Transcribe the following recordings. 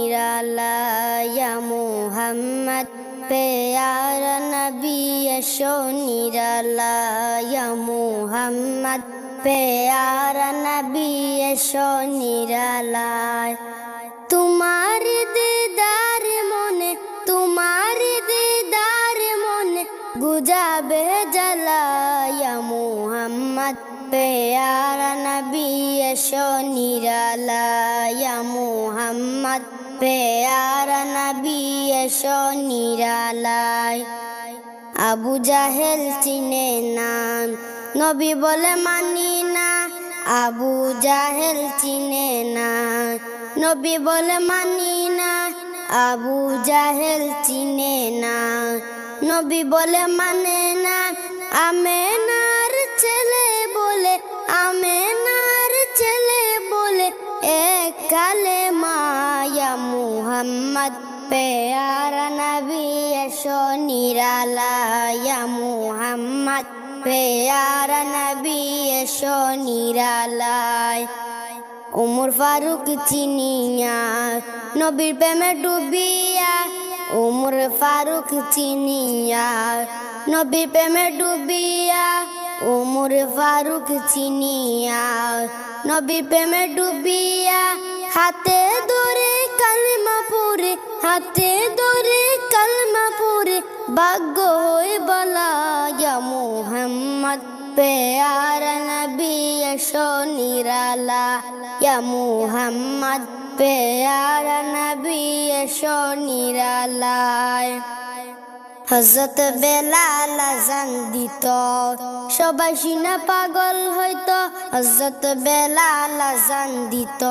নিরালা ইয়া মুহাম্মদ প্যারা নবী এসো নিরালা ইয়া মুহাম্মদ প্যারা নবী এসো নিরালায় তোমার দিদার মনে তোমার দিদার মনে গুজাবে জ্বালা ইয়া মুহাম্মদ প্যারা নবী এসো নিরালা ইয়া মুহাম্মদ প্যারা নবী এসো নিরালায় আবু জাহেল চিনে না নবী বলে মানি না আবু জাহেল চিনে না নবী বলে মানি না আবু জাহেল চিনে না নবী বলে মানে না আমেনার ছেলে বলে আমেনার ছেলে বলে এক কালেমা ইয়া মুহাম্মদ প্যারা নবী এসো নিরালা ইয়া মুহাম্মদ প্যারা নবী এসো নিরালায় উমর ফারুক চিনিয়া নবীর প্রেমে ডুবিয়া উমর ফারুক চিনিয়া নবীর প্রেমে ডুবিয়া উমর ফারুক চিনিয়া নবীর প্রেমে ডুবিয়া হাতে ধরে কালিমা পড়ে হাতে ধরে কালিমা পড়ে ভাগ্য হয়ে বলা ইয়া মুহাম্মদ প্যারা নবী এসো নিরালা ইয়া মুহাম্মদ প্যারা নবী এসো নিরালায় হযরত বেলাল আযান দিত সবাই শুনে পাগল হইতো হযরত বেলাল আযান দিত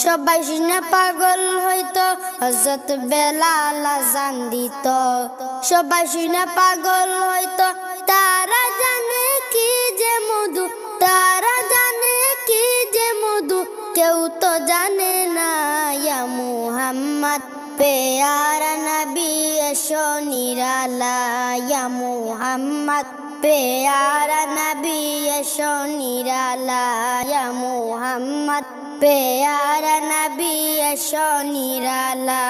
সবাই শুনে পাগল হইতো হযরত বেলাল আযান দিত সবাই শুনে পাগল হইতো তারা জানে কি যে মধু তারা জানে কি যে মধু কেউ তো জানে না ইয়া মুহাম্মদ প্যারা নবী এসো নিরালা ইয়া মুহাম্মদ প্যারা নবী এসো নিরালা ইয়া মুহাম্মদ প্যারা নবী এসো নিরালা।